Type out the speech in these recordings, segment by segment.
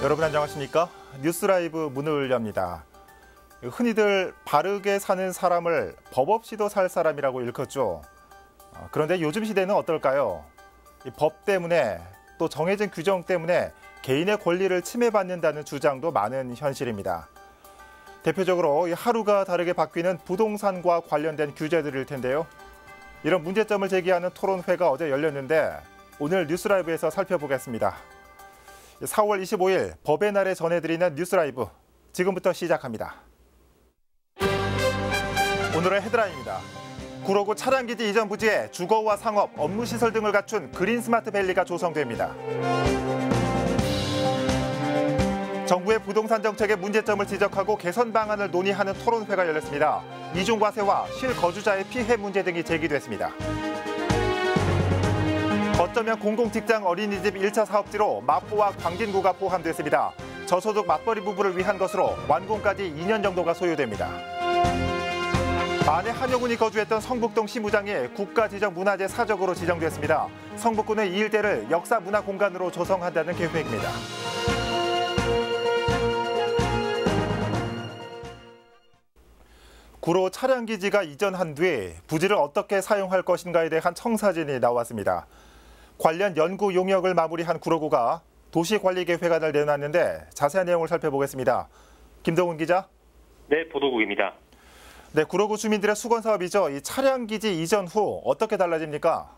여러분 안녕하십니까? 뉴스라이브 문을 엽니다. 흔히들 바르게 사는 사람을 법 없이도 살 사람이라고 일컫죠. 그런데 요즘 시대는 어떨까요? 이 법 때문에 또 정해진 규정 때문에 개인의 권리를 침해받는다는 주장도 많은 현실입니다. 대표적으로 하루가 다르게 바뀌는 부동산과 관련된 규제들일 텐데요. 이런 문제점을 제기하는 토론회가 어제 열렸는데 오늘 뉴스라이브에서 살펴보겠습니다. 4월 25일 법의 날에 전해드리는 뉴스라이브 지금부터 시작합니다. 오늘의 헤드라인입니다. 구로구 차량기지 이전 부지에 주거와 상업, 업무시설 등을 갖춘 그린 스마트 밸리가 조성됩니다. 정부의 부동산 정책의 문제점을 지적하고 개선 방안을 논의하는 토론회가 열렸습니다. 이중과세와 실거주자의 피해 문제 등이 제기됐습니다. 거점형 공공직장 어린이집 1차 사업지로 마포와 광진구가 포함됐습니다. 저소득 맞벌이 부부를 위한 것으로 완공까지 2년 정도가 소요됩니다. 아내 한여군이 거주했던 성북동 시무장이 국가지정문화재 사적으로 지정됐습니다. 성북구는 이 일대를 역사문화공간으로 조성한다는 계획입니다. 구로 차량기지가 이전한 뒤 부지를 어떻게 사용할 것인가에 대한 청사진이 나왔습니다. 관련 연구 용역을 마무리한 구로구가 도시관리계획안을 내놨는데 자세한 내용을 살펴보겠습니다. 김동훈 기자. 네, 보도국입니다. 네, 구로구 주민들의 수건 사업이죠. 이 차량기지 이전 후 어떻게 달라집니까?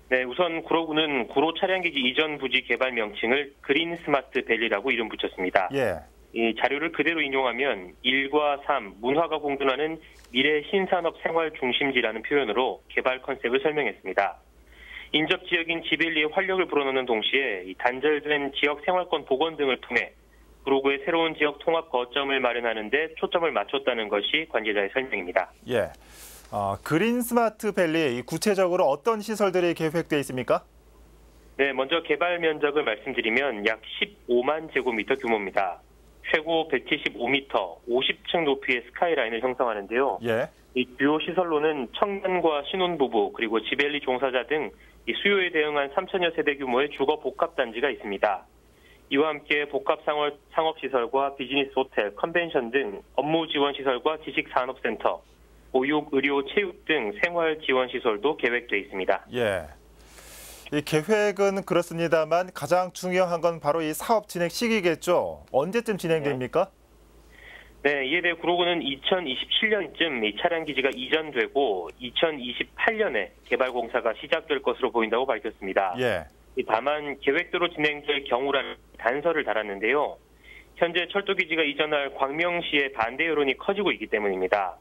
네, 우선 구로구는 구로 차량기지 이전 부지 개발 명칭을 그린 스마트 밸리라고 이름 붙였습니다. 예. 이 자료를 그대로 인용하면 1과 3, 문화가 공존하는 미래 신산업 생활 중심지라는 표현으로 개발 컨셉을 설명했습니다. 인접 지역인 지벨리에 활력을 불어넣는 동시에 단절된 지역 생활권 복원 등을 통해 구로구의 새로운 지역 통합 거점을 마련하는 데 초점을 맞췄다는 것이 관계자의 설명입니다. 예, 그린 스마트 밸리 구체적으로 어떤 시설들이 계획돼 있습니까? 네, 먼저 개발 면적을 말씀드리면 약 15만 제곱미터 규모입니다. 최고 175m, 50층 높이의 스카이라인을 형성하는데요. 예. 이 주요 시설로는 청년과 신혼부부 그리고 지벨리 종사자 등 이 수요에 대응한 3천여 세대 규모의 주거 복합단지가 있습니다. 이와 함께 복합상업시설과 비즈니스 호텔, 컨벤션 등 업무 지원 시설과 지식산업센터, 보육, 의료, 체육 등 생활 지원 시설도 계획돼 있습니다. 예. 이 계획은 그렇습니다만 가장 중요한 건 바로 이 사업 진행 시기겠죠. 언제쯤 진행됩니까? 네, 이에 대해 구로구는 2027년쯤 이 차량 기지가 이전되고 2028년에 개발 공사가 시작될 것으로 보인다고 밝혔습니다. 예. 다만 계획대로 진행될 경우라는 단서를 달았는데요. 현재 철도기지가 이전할 광명시의 반대 여론이 커지고 있기 때문입니다.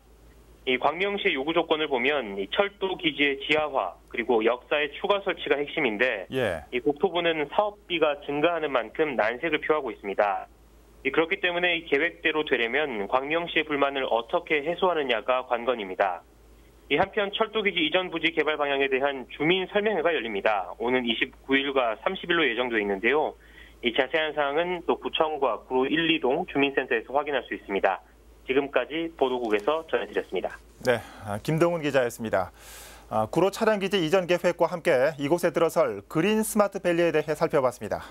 이 광명시의 요구 조건을 보면 이 철도기지의 지하화 그리고 역사의 추가 설치가 핵심인데 예. 이 국토부는 사업비가 증가하는 만큼 난색을 표하고 있습니다. 그렇기 때문에 이 계획대로 되려면 광명시의 불만을 어떻게 해소하느냐가 관건입니다. 한편 철도기지 이전 부지 개발 방향에 대한 주민 설명회가 열립니다. 오는 29일과 30일로 예정되어 있는데요. 이 자세한 사항은 또 구청과 구로 1, 2동 주민센터에서 확인할 수 있습니다. 지금까지 보도국에서 전해드렸습니다. 네, 김동훈 기자였습니다. 구로 차량기지 이전 계획과 함께 이곳에 들어설 그린 스마트 밸리에 대해 살펴봤습니다.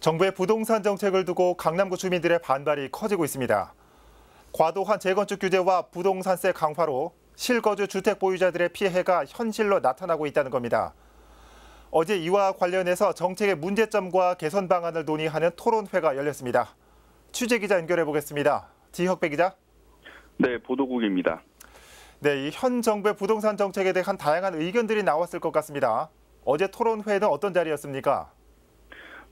정부의 부동산 정책을 두고 강남구 주민들의 반발이 커지고 있습니다. 과도한 재건축 규제와 부동산세 강화로 실거주 주택 보유자들의 피해가 현실로 나타나고 있다는 겁니다. 어제 이와 관련해서 정책의 문제점과 개선 방안을 논의하는 토론회가 열렸습니다. 취재기자 연결해 보겠습니다. 지혁배 기자. 네, 보도국입니다. 네, 이 현 정부의 부동산 정책에 대한 다양한 의견들이 나왔을 것 같습니다. 어제 토론회는 어떤 자리였습니까?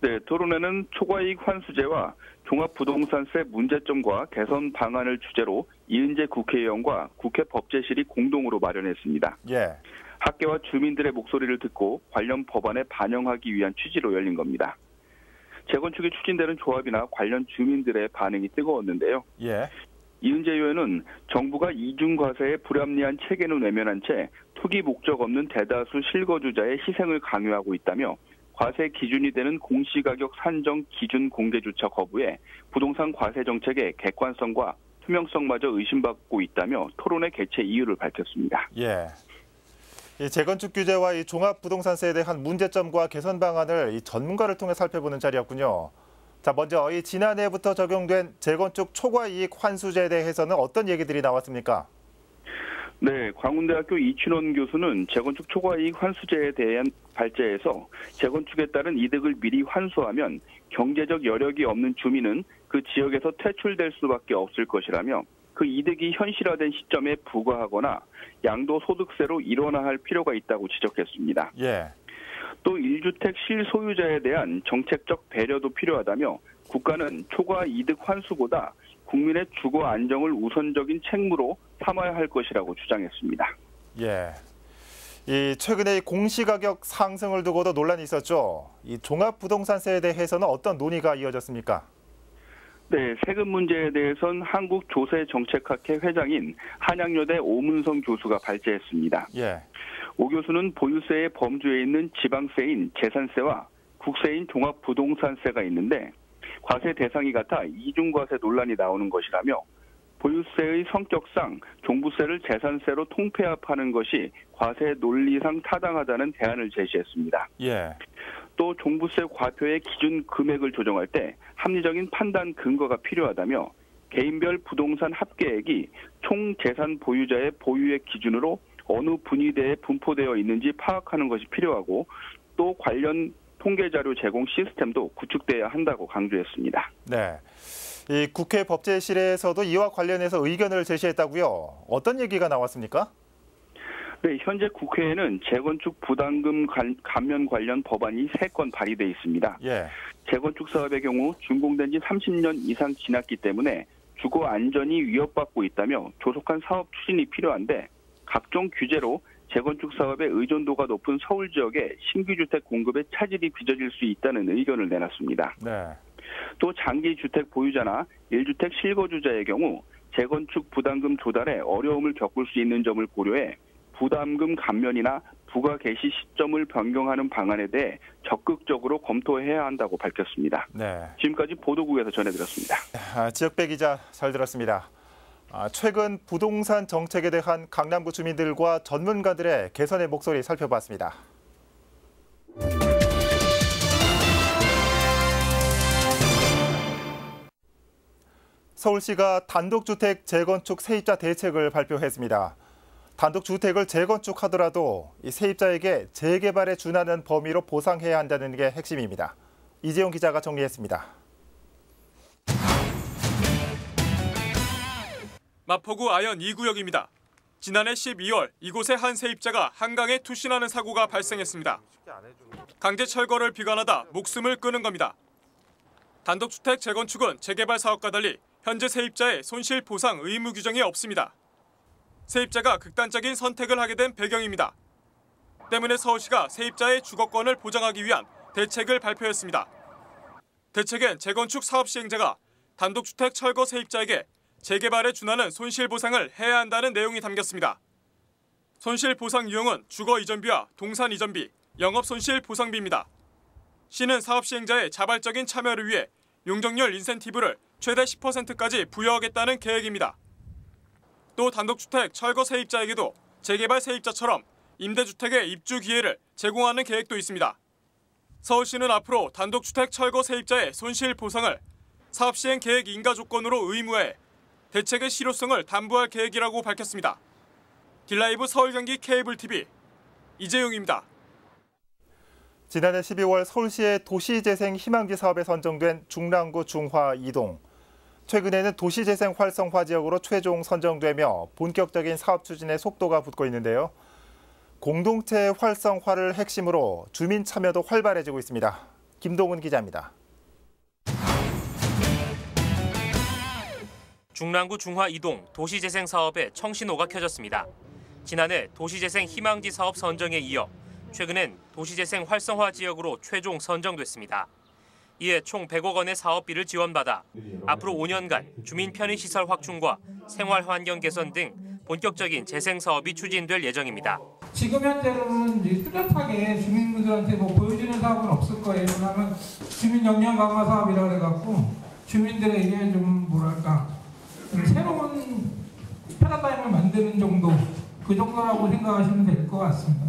네, 토론회는 초과이익 환수제와 종합부동산세 문제점과 개선 방안을 주제로 이은재 국회의원과 국회 법제실이 공동으로 마련했습니다. 예. 학계와 주민들의 목소리를 듣고 관련 법안에 반영하기 위한 취지로 열린 겁니다. 재건축이 추진되는 조합이나 관련 주민들의 반응이 뜨거웠는데요. 예. 이은재 의원은 정부가 이중과세의 불합리한 체계는 외면한 채 투기 목적 없는 대다수 실거주자의 희생을 강요하고 있다며 과세 기준이 되는 공시가격 산정 기준 공개조차 거부해 부동산 과세 정책의 객관성과 투명성마저 의심받고 있다며 토론회 개최 이유를 밝혔습니다. 예. 이 재건축 규제와 이 종합부동산세에 대한 문제점과 개선 방안을 이 전문가를 통해 살펴보는 자리였군요. 자, 먼저 이 지난해부터 적용된 재건축 초과이익 환수제에 대해서는 어떤 얘기들이 나왔습니까? 네, 광운대학교 이춘원 교수는 재건축 초과이익 환수제에 대한 발제에서 재건축에 따른 이득을 미리 환수하면 경제적 여력이 없는 주민은 그 지역에서 퇴출될 수밖에 없을 것이라며 그 이득이 현실화된 시점에 부과하거나 양도소득세로 일원화할 필요가 있다고 지적했습니다. 예. 또 1주택 실소유자에 대한 정책적 배려도 필요하다며 국가는 초과 이득 환수보다 국민의 주거 안정을 우선적인 책무로 삼아야 할 것이라고 주장했습니다. 예. 이 최근에 공시가격 상승을 두고도 논란이 있었죠. 이 종합부동산세에 대해서는 어떤 논의가 이어졌습니까? 네, 세금 문제에 대해선 한국조세정책학회 회장인 한양여대 오문성 교수가 발제했습니다. 예. 오 교수는 보유세의 범주에 있는 지방세인 재산세와 국세인 종합부동산세가 있는데 과세 대상이 같아 이중과세 논란이 나오는 것이라며 보유세의 성격상 종부세를 재산세로 통폐합하는 것이 과세 논리상 타당하다는 대안을 제시했습니다. 예. 또 종부세 과표의 기준 금액을 조정할 때 합리적인 판단 근거가 필요하다며 개인별 부동산 합계액이 총 재산 보유자의 보유액 기준으로 어느 분위대에 분포되어 있는지 파악하는 것이 필요하고 또 관련 통계자료 제공 시스템도 구축돼야 한다고 강조했습니다. 네. 이 국회 법제실에서도 이와 관련해서 의견을 제시했다고요. 어떤 얘기가 나왔습니까? 네, 현재 국회에는 재건축 부담금 감면 관련 법안이 3건 발의돼 있습니다. 예. 재건축 사업의 경우 준공된 지 30년 이상 지났기 때문에 주거 안전이 위협받고 있다며 조속한 사업 추진이 필요한데 각종 규제로 재건축 사업의 의존도가 높은 서울 지역에 신규 주택 공급에 차질이 빚어질 수 있다는 의견을 내놨습니다. 네. 또 장기 주택 보유자나 1주택 실거주자의 경우 재건축 부담금 조달에 어려움을 겪을 수 있는 점을 고려해 부담금 감면이나 부과 개시 시점을 변경하는 방안에 대해 적극적으로 검토해야 한다고 밝혔습니다. 네. 지금까지 보도국에서 전해드렸습니다. 지역배 기자 잘 들었습니다. 최근 부동산 정책에 대한 강남구 주민들과 전문가들의 개선의 목소리 살펴봤습니다. 서울시가 단독주택 재건축 세입자 대책을 발표했습니다. 단독주택을 재건축하더라도 이 세입자에게 재개발에 준하는 범위로 보상해야 한다는 게 핵심입니다. 이재용 기자가 정리했습니다. 마포구 아현 2구역입니다. 지난해 12월 이곳의 한 세입자가 한강에 투신하는 사고가 발생했습니다. 강제 철거를 비관하다 목숨을 끊은 겁니다. 단독주택 재건축은 재개발 사업과 달리 현재 세입자의 손실 보상 의무 규정이 없습니다. 세입자가 극단적인 선택을 하게 된 배경입니다. 때문에 서울시가 세입자의 주거권을 보장하기 위한 대책을 발표했습니다. 대책엔 재건축 사업 시행자가 단독주택 철거 세입자에게 재개발에 준하는 손실보상을 해야 한다는 내용이 담겼습니다. 손실보상 유형은 주거 이전비와 동산 이전비, 영업손실보상비입니다. 시는 사업 시행자의 자발적인 참여를 위해 용적률 인센티브를 최대 10%까지 부여하겠다는 계획입니다. 또 단독주택 철거 세입자에게도 재개발 세입자처럼 임대주택의 입주 기회를 제공하는 계획도 있습니다. 서울시는 앞으로 단독주택 철거 세입자의 손실보상을 사업 시행 계획 인가 조건으로 의무화해 대책의 실효성을 담보할 계획이라고 밝혔습니다. 딜라이브 서울 경기 케이블 TV 이재용입니다. 지난해 12월 서울시의 도시재생 희망지 사업에 선정된 중랑구 중화 2동. 최근에는 도시재생 활성화 지역으로 최종 선정되며 본격적인 사업 추진에 속도가 붙고 있는데요. 공동체 활성화를 핵심으로 주민 참여도 활발해지고 있습니다. 김동훈 기자입니다. 중랑구 중화 2동 도시재생 사업의 청신호가 켜졌습니다. 지난해 도시재생 희망지 사업 선정에 이어 최근엔 도시재생 활성화 지역으로 최종 선정됐습니다. 이에 총 100억 원의 사업비를 지원받아 앞으로 5년간 주민 편의시설 확충과 생활환경 개선 등 본격적인 재생 사업이 추진될 예정입니다. 지금 현재로는 뚜렷하게 주민분들한테 보여주는 사업은 없을 거예요. 왜냐하면 주민 역량 강화 사업이라고 해갖고 주민들에게 좀 새로운 패러다임을 만드는 정도, 그 정도라고 생각하시면 될 것 같습니다.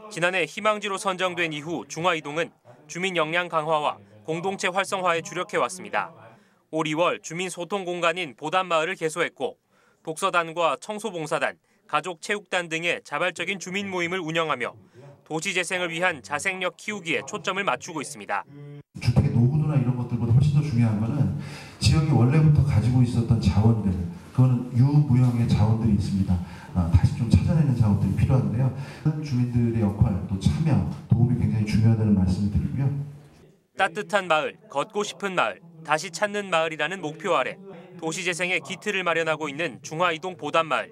지난해 희망지로 선정된 이후 중화이동은 주민 역량 강화와 공동체 활성화에 주력해왔습니다. 올 2월 주민 소통 공간인 보단마을을 개소했고 독서단과 청소봉사단, 가족체육단 등의 자발적인 주민 모임을 운영하며 도시재생을 위한 자생력 키우기에 초점을 맞추고 있습니다. 주택의 노후도나 이런 것들보다 훨씬 더 중요한 것은 지역이 원래부터 가지고 있었던 자원들, 그거는 유무형의 자원들이 있습니다. 다시 좀 찾아내는 작업들이 필요한데요. 주민들의 역할, 또 참여, 도움이 굉장히 중요하다는 말씀을 드리고요. 따뜻한 마을, 걷고 싶은 마을, 다시 찾는 마을이라는 목표 아래 도시재생의 기틀을 마련하고 있는 중화이동 보단마을.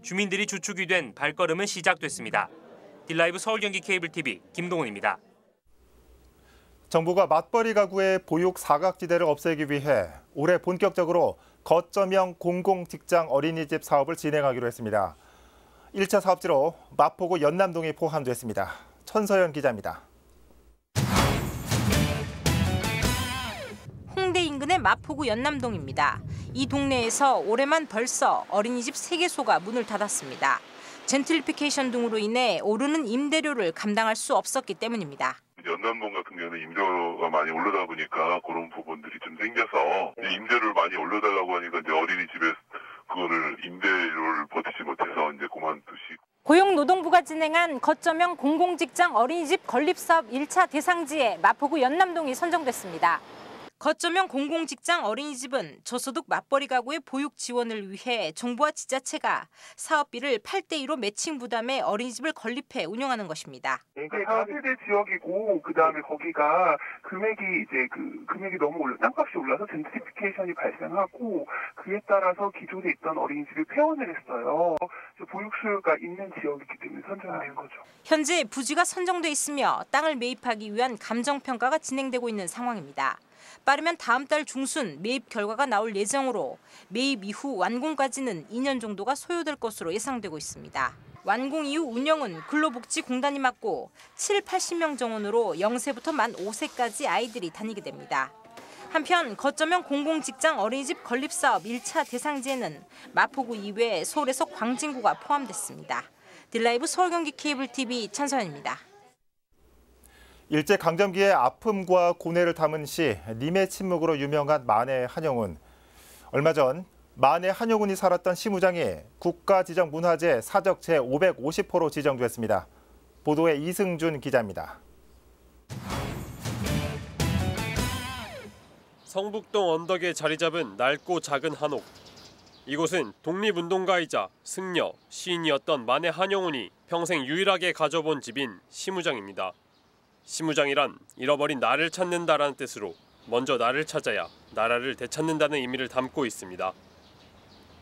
주민들이 주축이 된 발걸음은 시작됐습니다. 딜라이브 서울경기 케이블TV 김동훈입니다. 정부가 맞벌이 가구의 보육 사각지대를 없애기 위해 올해 본격적으로 거점형 공공직장 어린이집 사업을 진행하기로 했습니다. 1차 사업지로 마포구 연남동이 포함됐습니다. 천서연 기자입니다. 홍대 인근의 마포구 연남동입니다. 이 동네에서 올해만 벌써 어린이집 3개소가 문을 닫았습니다. 젠틀리피케이션 등으로 인해 오르는 임대료를 감당할 수 없었기 때문입니다. 연남동 같은 경우는 임대료가 많이 올라다 보니까 그런 부분들이 좀 생겨서 임대료를 많이 올려달라고 하니까 이제 어린이집에 그거를 임대료를 버티지 못해서 이제 그만두시고. 고용노동부가 진행한 거점형 공공직장 어린이집 건립사업 1차 대상지에 마포구 연남동이 선정됐습니다. 거점형 공공직장 어린이집은 저소득 맞벌이 가구의 보육 지원을 위해 정부와 지자체가 사업비를 8대2로 매칭 부담해 어린이집을 건립해 운영하는 것입니다. 그러니까 4세대 지역이고 그다음에 거기가 금액이 너무 땅값이 올라서 젠트리피케이션이 발생하고 그에 따라서 기존에 있던 어린이집이 폐원을 했어요. 보육 수요가 있는 지역이기 때문에 선정이 된 거죠. 현재 부지가 선정돼 있으며 땅을 매입하기 위한 감정평가가 진행되고 있는 상황입니다. 빠르면 다음 달 중순 매입 결과가 나올 예정으로 매입 이후 완공까지는 2년 정도가 소요될 것으로 예상되고 있습니다. 완공 이후 운영은 근로복지공단이 맡고 80명 정원으로 0세부터 만 5세까지 아이들이 다니게 됩니다. 한편 거점형 공공직장 어린이집 건립사업 1차 대상지에는 마포구 이외 서울에서 광진구가 포함됐습니다. 딜라이브 서울경기 케이블TV 천서연입니다. 일제강점기의 아픔과 고뇌를 담은 시 님의 침묵으로 유명한 만해 한영운. 얼마 전 만해 한영운이 살았던 시무장이 국가지정문화재 사적 제550호로 지정됐습니다. 보도에 이승준 기자입니다. 성북동 언덕에 자리 잡은 낡고 작은 한옥. 이곳은 독립운동가이자 승려, 시인이었던 만해 한영운이 평생 유일하게 가져본 집인 시무장입니다. 시무장이란 잃어버린 나를 찾는다라는 뜻으로 먼저 나를 찾아야 나라를 되찾는다는 의미를 담고 있습니다.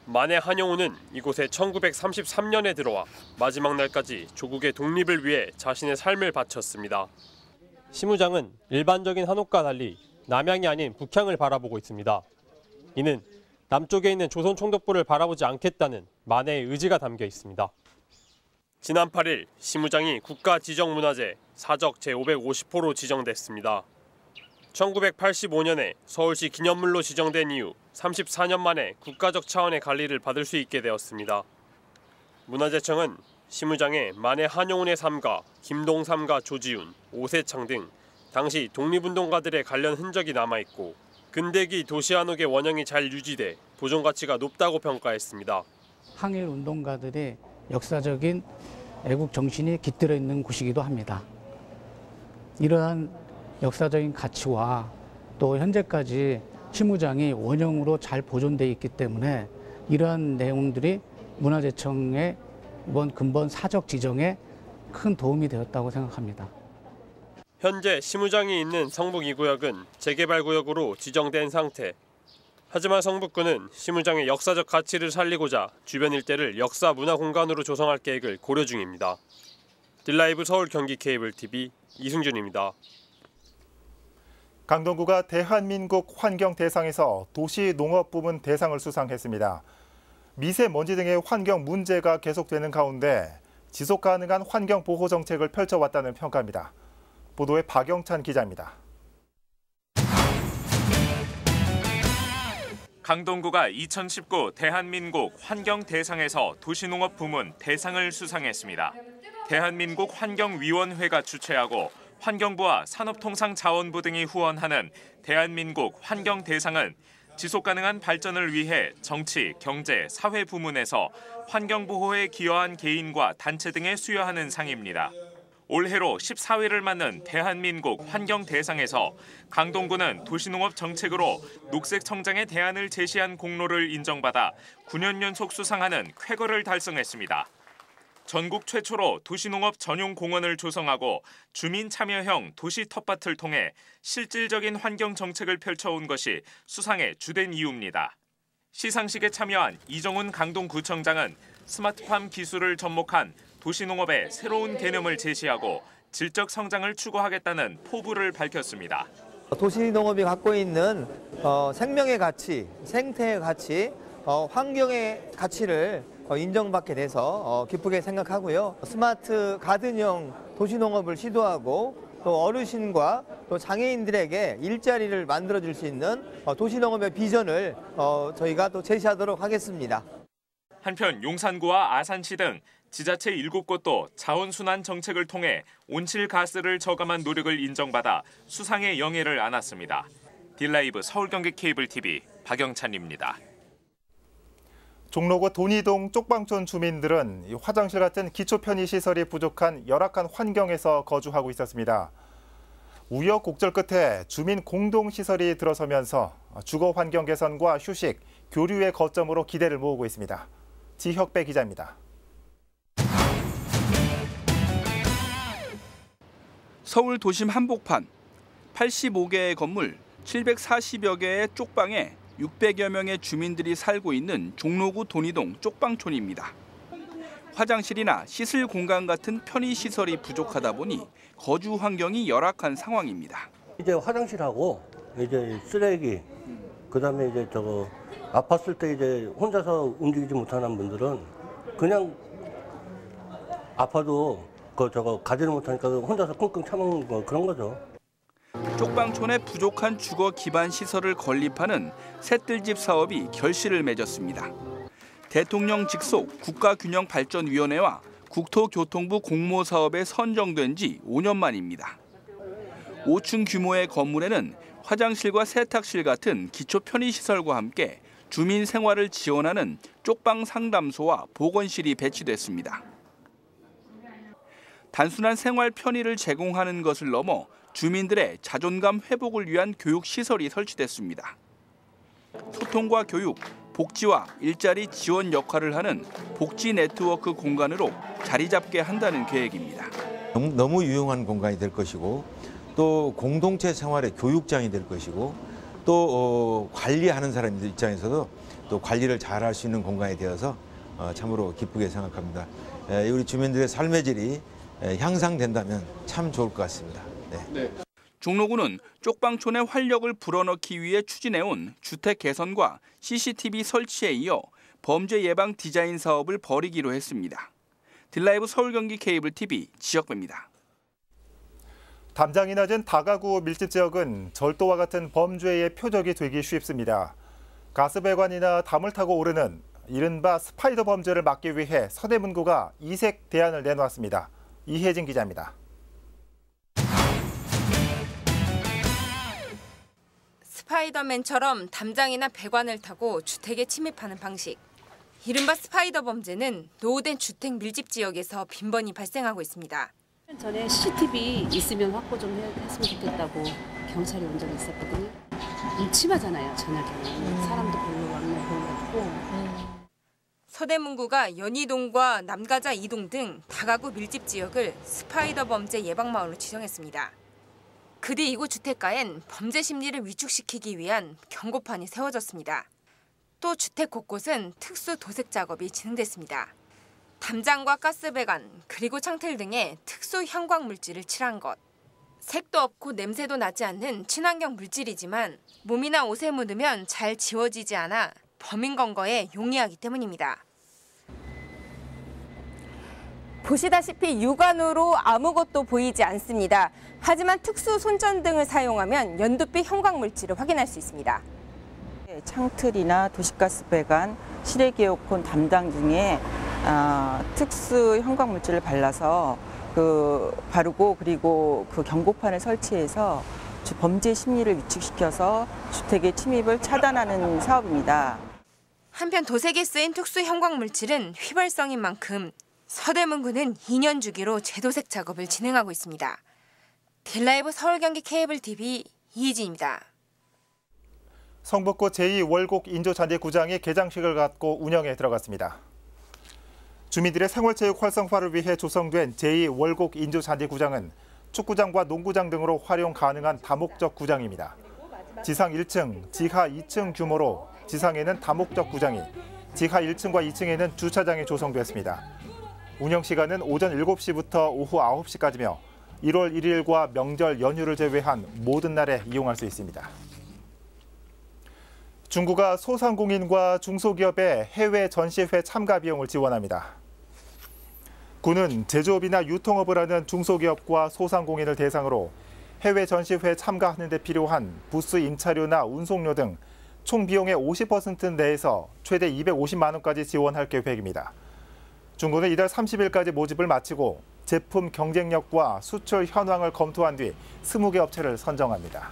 만해 한영운은 이곳에 1933년에 들어와 마지막 날까지 조국의 독립을 위해 자신의 삶을 바쳤습니다. 시무장은 일반적인 한옥과 달리 남향이 아닌 북향을 바라보고 있습니다. 이는 남쪽에 있는 조선 총독부를 바라보지 않겠다는 만해의 의지가 담겨 있습니다. 지난 8일 시무장이 국가지정문화재 사적 제550호로 지정됐습니다. 1985년에 서울시 기념물로 지정된 이후 34년 만에 국가적 차원의 관리를 받을 수 있게 되었습니다. 문화재청은 시무장의 만해 한영운의 삶과 김동삼과 조지훈, 오세창 등 당시 독립운동가들의 관련 흔적이 남아있고 근대기 도시한옥의 원형이 잘 유지돼 보존 가치가 높다고 평가했습니다. 항일 운동가들의 역사적인 애국 정신이 깃들어 있는 곳이기도 합니다. 이러한 역사적인 가치와 또 현재까지 시무장이 원형으로 잘 보존되어 있기 때문에 이러한 내용들이 문화재청의 이번 근본 사적 지정에 큰 도움이 되었다고 생각합니다. 현재 시무장이 있는 성북 2구역은 재개발구역으로 지정된 상태. 하지만 성북구는 시무장의 역사적 가치를 살리고자 주변 일대를 역사 문화 공간으로 조성할 계획을 고려 중입니다. 딜라이브 서울 경기 케이블 TV 이승준입니다. 강동구가 대한민국 환경대상에서 도시농업 부문 대상을 수상했습니다. 미세먼지 등의 환경 문제가 계속되는 가운데 지속 가능한 환경 보호 정책을 펼쳐왔다는 평가입니다. 보도에 박영찬 기자입니다. 강동구가 2019 대한민국 환경대상에서 도시농업 부문 대상을 수상했습니다. 대한민국 환경위원회가 주최하고 환경부와 산업통상자원부 등이 후원하는 대한민국 환경대상은 지속가능한 발전을 위해 정치, 경제, 사회 부문에서 환경보호에 기여한 개인과 단체 등에 수여하는 상입니다. 올해로 14회를 맞는 대한민국 환경대상에서 강동구는 도시농업 정책으로 녹색 성장의 대안을 제시한 공로를 인정받아 9년 연속 수상하는 쾌거를 달성했습니다. 전국 최초로 도시농업 전용 공원을 조성하고 주민 참여형 도시 텃밭을 통해 실질적인 환경 정책을 펼쳐온 것이 수상의 주된 이유입니다. 시상식에 참여한 이정훈 강동구청장은 스마트팜 기술을 접목한 도시농업의 새로운 개념을 제시하고 질적 성장을 추구하겠다는 포부를 밝혔습니다. 도시농업이 갖고 있는 생명의 가치, 생태의 가치, 환경의 가치를 인정받게 돼서 기쁘게 생각하고요. 스마트 가든형 도시농업을 시도하고 또 어르신과 또 장애인들에게 일자리를 만들어줄 수 있는 도시농업의 비전을 저희가 또 제시하도록 하겠습니다. 한편 용산구와 아산시 등 지자체 7곳도 자원순환 정책을 통해 온실가스를 저감한 노력을 인정받아 수상의 영예를 안았습니다. 딜라이브 서울경기 케이블TV 박영찬입니다. 종로구 돈이동 쪽방촌 주민들은 화장실 같은 기초 편의시설이 부족한 열악한 환경에서 거주하고 있었습니다. 우여곡절 끝에 주민 공동시설이 들어서면서 주거 환경 개선과 휴식, 교류의 거점으로 기대를 모으고 있습니다. 지혁배 기자입니다. 서울 도심 한복판 85개의 건물 740여 개의 쪽방에 600여 명의 주민들이 살고 있는 종로구 돈이동 쪽방촌입니다. 화장실이나 씻을 공간 같은 편의시설이 부족하다 보니 거주 환경이 열악한 상황입니다. 이제 화장실하고 이제 쓰레기, 그다음에 이제 아팠을 때 이제 혼자서 움직이지 못하는 분들은 그냥 아파도 가지를 못하니까 혼자서 끙끙 참는 그런 거죠. 쪽방촌에 부족한 주거 기반 시설을 건립하는 셋들집 사업이 결실을 맺었습니다. 대통령 직속 국가균형발전위원회와 국토교통부 공모사업에 선정된 지 5년 만입니다. 5층 규모의 건물에는 화장실과 세탁실 같은 기초 편의시설과 함께 주민 생활을 지원하는 쪽방 상담소와 보건실이 배치됐습니다. 단순한 생활 편의를 제공하는 것을 넘어 주민들의 자존감 회복을 위한 교육시설이 설치됐습니다. 소통과 교육, 복지와 일자리 지원 역할을 하는 복지 네트워크 공간으로 자리 잡게 한다는 계획입니다. 너무 유용한 공간이 될 것이고 또 공동체 생활의 교육장이 될 것이고 또 관리하는 사람들 입장에서도 또 관리를 잘할 수 있는 공간이 되어서 참으로 기쁘게 생각합니다. 우리 주민들의 삶의 질이 향상된다면 참 좋을 것 같습니다. 네. 종로구는 쪽방촌의 활력을 불어넣기 위해 추진해온 주택 개선과 CCTV 설치에 이어 범죄 예방 디자인 사업을 벌이기로 했습니다. 딜라이브 서울경기 케이블TV 지역배입니다. 담장이 낮은 다가구 밀집 지역은 절도와 같은 범죄의 표적이 되기 쉽습니다. 가스배관이나 담을 타고 오르는 이른바 스파이더 범죄를 막기 위해 서대문구가 이색 대안을 내놓았습니다. 이혜진 기자입니다. 스파이더맨처럼 담장이나 배관을 타고 주택에 침입하는 방식. 이른바 스파이더 범죄는 노후된 주택 밀집 지역에서 빈번히 발생하고 있습니다. 전에 CCTV 있으면 확보 좀 했으면 좋겠다고 경찰이 온 적이 있었거든요. 심하잖아요, 저녁에는. 사람도 별로 없고. 서대문구가 연희동과 남가자 2동 등 다가구 밀집 지역을 스파이더 범죄 예방마을로 지정했습니다. 그 뒤 이곳 주택가엔 범죄 심리를 위축시키기 위한 경고판이 세워졌습니다. 또 주택 곳곳은 특수 도색 작업이 진행됐습니다. 담장과 가스배관, 그리고 창틀 등에 특수 형광 물질을 칠한 것. 색도 없고 냄새도 나지 않는 친환경 물질이지만 몸이나 옷에 묻으면 잘 지워지지 않아 범인 검거에 용이하기 때문입니다. 보시다시피 육안으로 아무것도 보이지 않습니다. 하지만 특수 손전등을 사용하면 연두빛 형광물질을 확인할 수 있습니다. 창틀이나 도시가스 배관, 실외기 에어컨 담당 등의 특수 형광 물질을 발라서 바르고 그리고 그 경고판을 설치해서 범죄 심리를 위축시켜서 주택의 침입을 차단하는 사업입니다. 한편 도색에 쓰인 특수 형광 물질은 휘발성인 만큼 서대문구는 2년 주기로 재도색 작업을 진행하고 있습니다. 딜라이브 서울 경기 케이블 TV 이희진입니다. 성북구 제2월곡 인조잔디구장이 개장식을 갖고 운영에 들어갔습니다. 주민들의 생활체육 활성화를 위해 조성된 제2월곡 인조잔디구장은 축구장과 농구장 등으로 활용 가능한 다목적 구장입니다. 지상 1층, 지하 2층 규모로 지상에는 다목적 구장이, 지하 1층과 2층에는 주차장이 조성됐습니다. 운영 시간은 오전 7시부터 오후 9시까지며 1월 1일과 명절 연휴를 제외한 모든 날에 이용할 수 있습니다. 중구가 소상공인과 중소기업의 해외 전시회 참가 비용을 지원합니다. 구는 제조업이나 유통업을 하는 중소기업과 소상공인을 대상으로 해외 전시회 참가하는 데 필요한 부스 임차료나 운송료 등 총 비용의 50% 내에서 최대 250만 원까지 지원할 계획입니다. 중구는 이달 30일까지 모집을 마치고 제품 경쟁력과 수출 현황을 검토한 뒤 20개 업체를 선정합니다.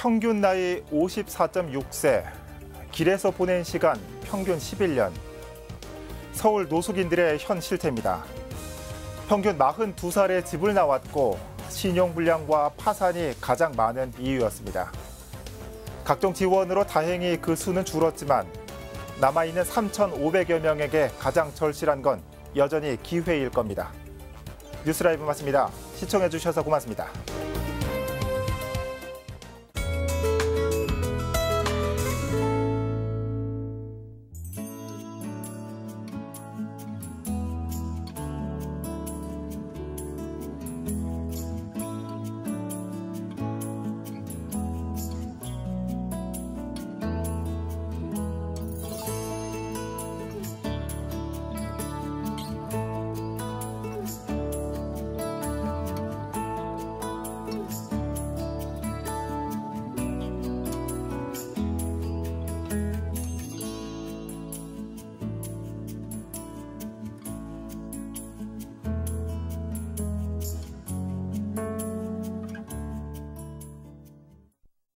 평균 나이 54.6세, 길에서 보낸 시간 평균 11년. 서울 노숙인들의 현 실태입니다. 평균 42살에 집을 나왔고 신용불량과 파산이 가장 많은 이유였습니다. 각종 지원으로 다행히 그 수는 줄었지만 남아있는 3,500여 명에게 가장 절실한 건 여전히 기회일 겁니다. 뉴스라이브 마칩니다. 시청해주셔서 고맙습니다.